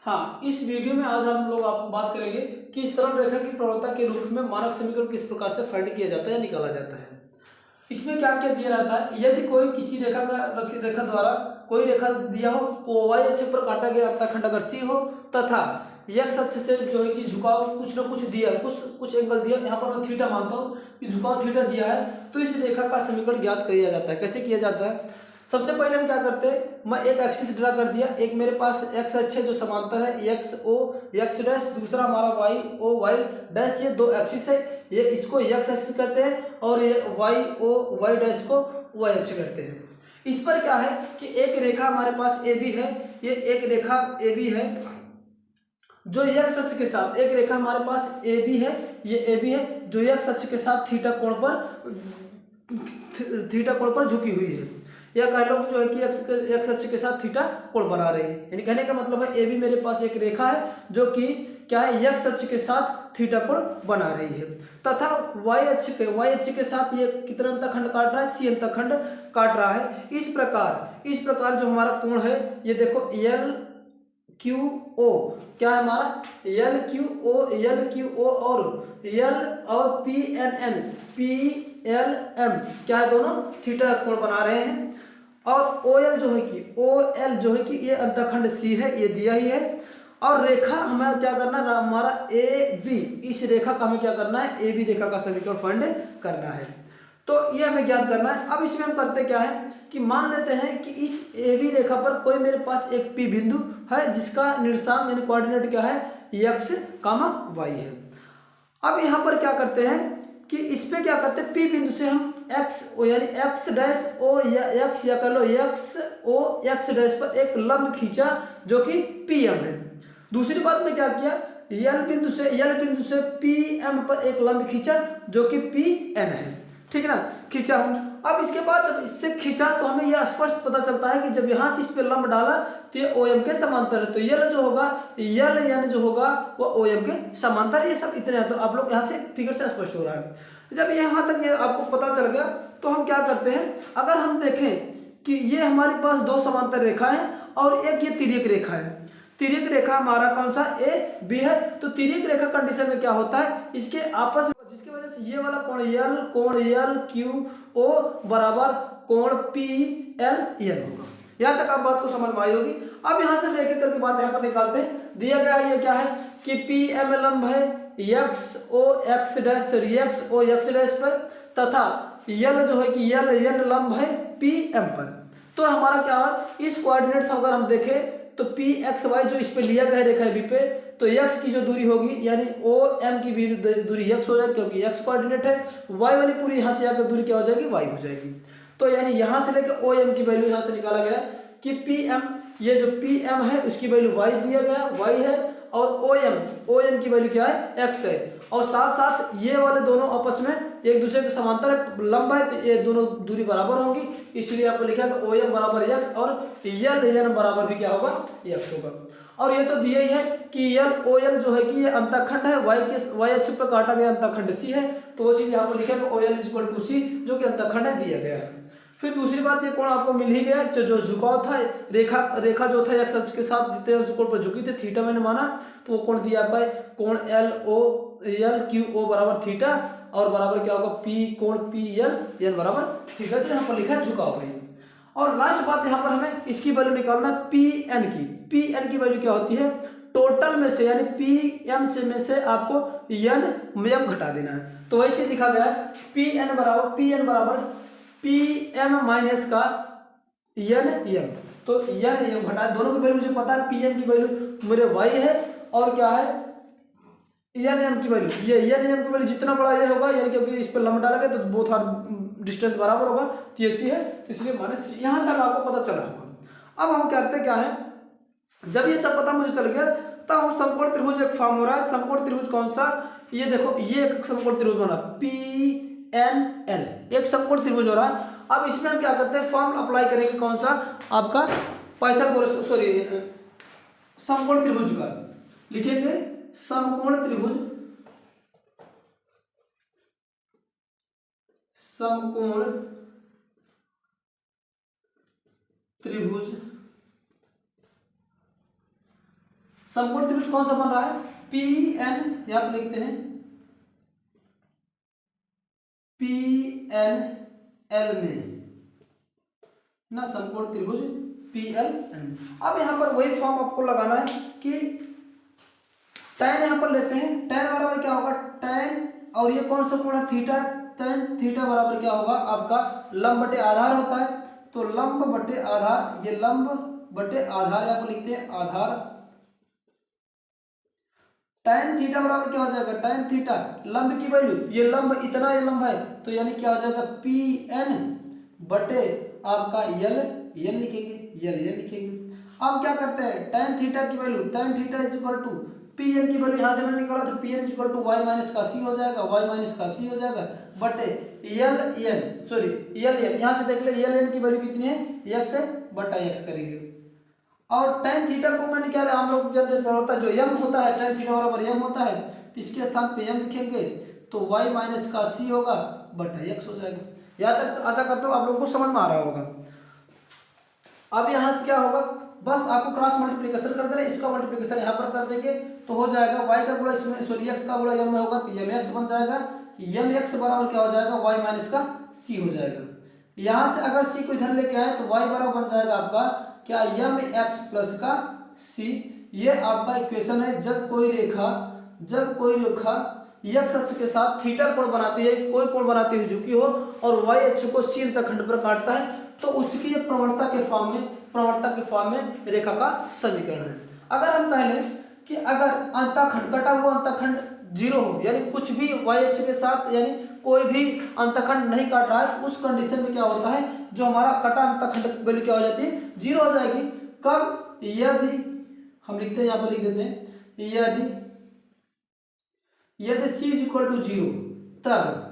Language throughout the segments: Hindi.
हाँ, इस वीडियो में आज हम लोग आपको बात करेंगे कि इस सरल रेखा की प्रवणता के रूप में मानक समीकरण किस प्रकार से फाइंड किया जाता है या निकाला जाता है। इसमें क्या क्या दिया रहता है, यदि कोई किसी रेखा द्वारा कोई रेखा दिया हो, वो y अक्ष पर काटा गया अर्थाखंड अगर C हो तथा x अक्ष से जो है कि झुकाव कुछ ना कुछ दिया, कुछ एंगल दिया, यहाँ पर मैं थीटा मानता हूँ कि झुकाव थीटा दिया है, तो इस रेखा का समीकरण ज्ञात किया जाता है। कैसे किया जाता है? सबसे पहले हम क्या करते हैं, मैं एक एक्सिस ड्रा कर दिया, एक मेरे पास x अक्ष है जो समांतर है, एक्स ओ एक्स डैश, दूसरा हमारा y ओ वाई डैश, ये दो एक्सिस है, ये इसको x एक्सिस कहते हैं और ये y ओ वाई डैश को y अक्ष कहते हैं। इस पर क्या है कि एक रेखा हमारे पास AB है, ये एक रेखा AB है जो x अक्ष के साथ, एक रेखा हमारे पास AB है, ये AB है जो x अक्ष के साथ थीटा कोण पर झुकी हुई है, या कह लो जो है कि एक्स अक्ष के साथ थीटा कोण बना रही है। यानी कहने का मतलब है AB मेरे पास एक रेखा है जो कि क्या है, एक्स अक्ष के साथ थीटा कोण बना रही है, तथा y अक्ष के साथ ये कितना अंतखंड काट रहा है, C अंतखंड काट रहा है। इस प्रकार जो हमारा कोण है, ये देखो LQO क्या है हमारा, LQO और L और PLM क्या है, दोनों थीटा कोण बना रहे हैं। और OL जो है कि ये अंतखंड C है, ये दिया ही है। और रेखा हमें क्या करना है, हमारा AB, इस रेखा का हमें क्या करना है, AB रेखा का समीकरण फाइंड करना है, तो ये हमें ज्ञात करना है। अब इसमें हम करते क्या है कि मान लेते हैं कि इस AB रेखा पर कोई मेरे पास एक P बिंदु है जिसका निर्देशांक यानी कोऑर्डिनेट क्या है, x, y है। अब यहाँ पर क्या करते हैं कि इस पे क्या करते हैं, P बिंदु से हम x ओ यानी x डैश ओ या x या कर लो x ओ x डैश पर एक लंब खींचा जो कि PM है। दूसरी बात में क्या किया, L बिंदु से PM पर एक लंब खींचा जो कि PN है, ठीक है ना, खींचा हूं। अब इसके बाद जब इससे खींचा तो हमें यह स्पष्ट पता चलता है कि जब यहां से इस पे लंब डाला तो ये OM के समांतर है, तो L जो होगा, L यानी जो होगा वो OM के समांतर। ये सब इतने हैं, तो आप लोग यहाँ से फिगर से स्पष्ट हो रहा है। जब यहाँ तक ये आपको पता चल गया तो हम क्या करते हैं, अगर हम देखें कि ये हमारे पास दो समांतर रेखा है और एक ये तिर्यक रेखा है, तिर्यक रेखा हमारा कौन सा, AB है, तो तिर्यक रेखा कंडीशन में क्या होता है, इसके आपस में जिसकी वजह से ये वाला कोण LQO बराबर कोण PLN होगा। यहाँ तक आप बात को समझ में आई होगी। अब यहाँ से हम एक एक करके बात यहाँ पर निकालते हैं। दिया गया ये क्या है कि PM लंब है XO x डैश पर, तथा L जो है कि LN लंब है PM पर। तो हमारा क्या है, इस कोऑर्डिनेट्स अगर हम देखें तो PXY जो इस पे लिया गया है रेखा B पे, तो x की जो दूरी होगी यानी OM की भी दूरी x हो जाएगी क्योंकि x कोऑर्डिनेट है, y वाली पूरी यहाँ से आकर दूरी क्या हो जाएगी, y हो जाएगी। तो यानी यहाँ से लेकर OM की वैल्यू यहाँ से निकाला गया कि PM, ये जो PM है उसकी वैल्यू y दिया गया, y है, और OM की वैल्यू क्या है, x है, और साथ साथ ये वाले दोनों आपस में एक दूसरे के समांतर लंब है, तो ये दोनों दूरी बराबर होगी, इसलिए आपको लिखा है OM बराबर x और LN बराबर भी क्या होगा, x होगा। और ये तो दिया ही है कि OL जो है कि ये अंतखंड है, y अक्ष पर काटा गया अंतखंड C है, तो वो चीज यहाँ पर लिखा है OL = C जो कि अंतखंड है, दिया गया है। फिर दूसरी बात, ये कोण आपको मिल ही गया, जो झुकाव था, रेखा जो था x अक्ष के साथ जितने कोण पर झुकी थी, थीटा मैंने माना, तो वो कोण दिया आपका कोण LQO बराबर थीटा, और बराबर क्या होगा कोण PLN बराबर थीटा, जो यहाँ पर लिखा है झुकाव है। और लास्ट बात यहाँ पर हमें इसकी वैल्यू निकालना PN की वैल्यू क्या होती है, टोटल में से यानी PM में से आपको m घटा देना है, तो वही चीज लिखा गया है PN बराबर PM माइनस का NM, तो NM घटा, दोनों की वैल्यू मुझे पता है, PM की वैल्यू मेरे y है और क्या है NM की वैल्यू, ये NM की वैल्यू जितना बड़ा ये होगा, यानी क्योंकि इस पर लंब डाला गया तो बोथ आर डिस्टेंस बराबर होगा, तो ये C है, इसलिए माइनस। यहाँ तक आपको पता चला होगा। अब हम करते क्या है, जब ये सब पता मुझे चल गया तब हम समकोण त्रिभुज एक फॉर्म हो रहा है। समकोण त्रिभुज कौन सा, ये देखो, ये एक समकोण त्रिभुज बना PNL, एक समकोण त्रिभुज हो रहा है। अब इसमें हम क्या करते हैं, फॉर्म अप्लाई करेंगे, कौन सा, आपका पाइथागोरस समकोण त्रिभुज का लिखेंगे, समकोण त्रिभुज समकोण त्रिभुज कौन सा बन रहा है, पी एन, यहाँ पे लिखते हैं पी एन एल में ना, समकोण त्रिभुज पी एल एन। अब यहाँ पर वही फॉर्म आपको लगाना है कि tan यहाँ पर लेते हैं, tan बराबर क्या होगा, tan, और ये कौन सा कोण है, थीटा, tan थीटा बराबर क्या होगा आपका लंब बटे आधार होता है, तो लंब बटे आधार, ये लंब बटे आधार यहाँ पर लिखते हैं आधार। tan थीटा बराबर क्या हो जाएगा, tan थीटा लंब की वैल्यू, ये लंब इतना, ये लंब है, तो यानी क्या हो जाएगा पी एन बटे आपका यल, यल लिखेंगे, यल लिखेंगे। अब क्या करते हैं, tan थीटा की value, tan theta is equal to P N की वैल्यू यहाँ से मैंने निकाला, तो P N is equal to Y minus का सी हो जाएगा, वाई माइनस का सी हो जाएगा बटे यल एन, सॉरी यल एन, यहाँ से देख ले यल एन की वैल्यू कितनी है, एक्स है, बटा एक्स करेंगे। और tan थीटा को मैंने क्या, हम लोग जानते हैं जो m होता है, tan थीटा बराबर m होता है, तो इसके स्थान पे m लिखेंगे, तो y माइनस का c होगा बटा x हो जाएगा। यहाँ तक आशा करता हूँ आप लोगों को समझ में आ रहा होगा। अब यहाँ से क्या होगा, बस आपको क्रॉस मल्टीप्लिकेशन कर देना, इसका मल्टीप्लिकेशन यहाँ पर कर देंगे तो हो जाएगा y का गुणा इसमें, सॉरी x का गुणा m में होगा, तो mx बन जाएगा, mx बराबर क्या हो जाएगा, y माइनस का c हो जाएगा। यहाँ से अगर c को इधर लेके आए तो y बराबर बन जाएगा आपका क्या, यम एक्स प्लस का सी। ये आपका इक्वेशन है जब कोई रेखा एक्स अक्ष के साथ थीटा कोण बनाती है, कोई कोण बनाती है झुकी हो, और वाई अक्ष को सी अंतखंड पर काटता है, तो उसकी ये प्रवणता के फॉर्म में रेखा का समीकरण है। अगर हम कह लें कि अगर अंतखंड, कटा हुआ अंतखंड जीरो हो, यानी कुछ भी वाई अक्ष के साथ, यानी कोई भी अंतखंड नहीं काट रहा है, उस कंडीशन में क्या होता है, जो हमारा कटा अंतखंड वैल्यू क्या हो जाती है, जीरो हो जाएगी। कब, यदि हम लिखते हैं, यहाँ पर लिख देते हैं, यदि c is equal to zero, तब,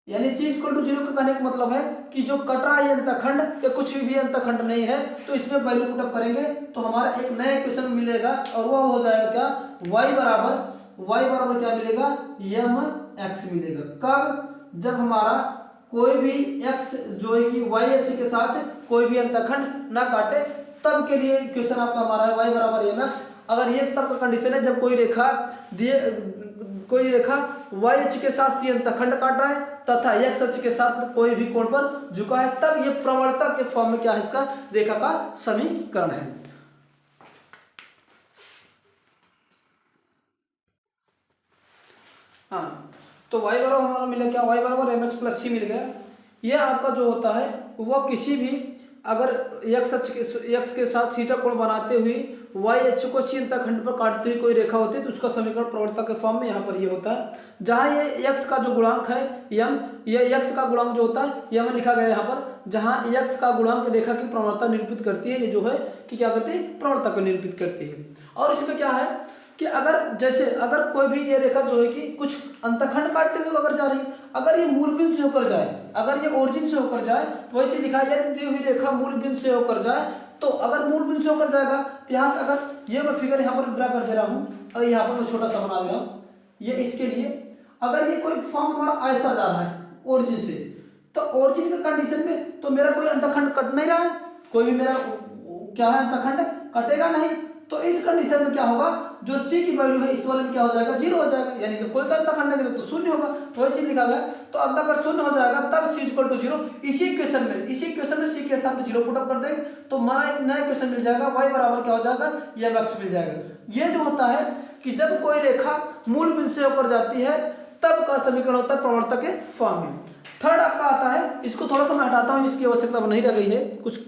यानी c इक्वल टू जीरो का कहने का मतलब है कि जो कट रहा है अंतखंड या कुछ भी अंतखंड नहीं है, तो इसमें वैल्यू पुटअप करेंगे तो हमारा एक नया इक्वेशन मिलेगा, और वह हो जाएगा क्या, y बराबर क्या मिलेगा, यम एक्स मिलेगा। कब, जब हमारा कोई भी x जो है कि y अक्ष के साथ कोई भी अंतखंड ना काटे, तब के लिए इक्वेशन आपका हमारा है y बराबर एम एक्स। अगर ये तब का कंडीशन है जब कोई रेखा y अक्ष के साथ सी अंतखंड काट रहा है तथा x अक्ष के साथ कोई भी कोण पर झुका है, तब ये प्रवणता के फॉर्म में क्या है, इसका रेखा का समीकरण है। हाँ, तो y बराबर हमारा मिला क्या, y बराबर एम एक्स प्लस सी मिल गया। ये आपका जो होता है वह किसी भी अगर x के साथ थीटा कोण बनाते हुए y अक्ष को सी अंतखंड पर काटते हुए कोई रेखा होती है, तो उसका समीकरण प्रवणता के फॉर्म में यहाँ पर ये होता है। जहाँ ये x का जो गुणांक है यम, ये x का गुणांक जो होता है यह लिखा गया यहाँ पर, जहाँ x का गुणांक रेखा की प्रवणता निरूपित करती है, ये जो है कि क्या करती है, प्रवणता को निरूपित करती है। और इसमें क्या है कि अगर कोई भी ये रेखा जो है कि कुछ अंतखंड काटते हुए अगर जा रही, अगर ये मूल बिंदु से होकर जाए, अगर ये ओरिजिन से होकर जाए, तो वही चीज लिखा है, यदि दी हुई रेखा मूल बिंदु से होकर जाए, तो अगर मूल बिंदु से होकर जाएगा तो यहाँ से अगर ये मैं फिगर यहाँ पर ड्रा कर दे रहा हूँ, और यहाँ पर मैं छोटा सा बना दे रहा हूँ, ये इसके लिए अगर ये कोई फॉर्म हमारा ऐसा जा रहा है ओरिजिन से, तो ओरिजिन के कंडीशन में तो मेरा कोई अंतखंड कट नहीं रहा है, कोई भी मेरा क्या है अंतखंड कटेगा नहीं, तो इस कंडीशन में क्या होगा, जो c की वैल्यू है इस वाले में क्या हो जाएगा, जीरो हो जाएगा, यानी जब कोई अंतखंड नहीं तो शून्य होगा, तो वही चीज लिखा गया। तो अंतखंड शून्य हो जाएगा तब c इक्वल टू जीरो। इसी इक्वेशन में c के स्थान पे जीरो पुटअप कर देंगे तो हमारा एक नया इक्वेशन मिल जाएगा, y बराबर क्या हो जाएगा, यम एक्स मिल जाएगा। ये जो होता है कि जब कोई रेखा मूल बिंदु से होकर जाती है तब का समीकरण होता है प्रवणता के फॉर्म में। थर्ड आपका आता है, इसको थोड़ा सा मैं हटाता हूँ, इसकी आवश्यकता नहीं रह गई है कुछ।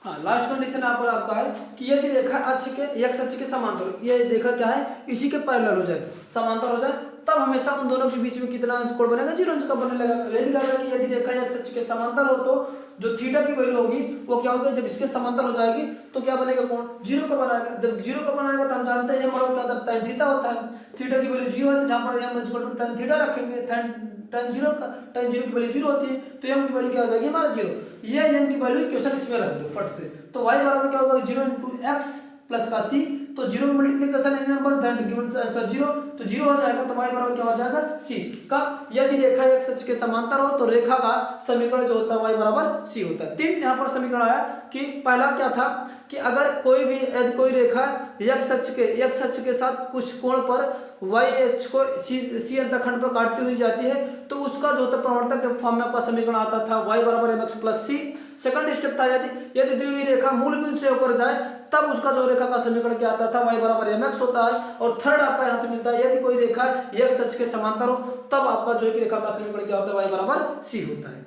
हाँ, लास्ट कंडीशन आपका है कि यदि रेखा अक्ष के x अक्ष के समांतर, ये रेखा क्या है, इसी के पैरेलल हो जाए, समांतर हो जाए, तब हमेशा उन दोनों के बीच में कितना अंश कोण बनेगा, जीरो अंश का बनने लगेगा। यदि कहा कि यदि रेखा x अक्ष के समांतर हो तो जो थीटा की वैल्यू होगी वो क्या होगी, जब इसके समांतर हो जाएगी तो क्या बनेगा, कोण जीरो का बनाएगा। जब जीरो का बनाएगा तो हम जानते हैं बराबर क्या होता है, tan थीटा होता है। थीटा की वैल्यू जीरो है तो जहाँ पर m equal to tan theta रखेंगे, tan जीरो की वैल्यू जीरो होती है, तो m की वैल्यू क्या हो जाएगी हमारा जीरो। ये m की वैल्यू इक्वेशन इसमें रख दो फट से, तो y बराबर क्या होगा, जीरो इंटू एक्स प्लस का सी, तो जीरो में multiplication any number that given answer zero, तो जीरो हो जाएगा, तो y बराबर क्या हो जाएगा सी का। यदि रेखा एक सच के समांतर हो तो रेखा का समीकरण जो होता है y बराबर सी होता है। तीन यहाँ पर समीकरण आया कि पहला क्या था कि अगर कोई भी यदि कोई रेखा एक सच के साथ कुछ कोण पर y h को सी अंतखंड पर काटती हुई जाती है, तो उसका जो होता प्रवणता के फॉर्म में आपका समीकरण आता था y बराबर mx प्लस सी। सेकंड स्टेप था यदि दी हुई रेखा मूल बिंदु से होकर जाए तब उसका जो रेखा का समीकरण क्या आता था, y बराबर mx होता है। और थर्ड आपका यहाँ से मिलता है यदि कोई रेखा एक सच के समांतर हो तब आपका जो है कि रेखा का समीकरण क्या होता है, y बराबर c होता है।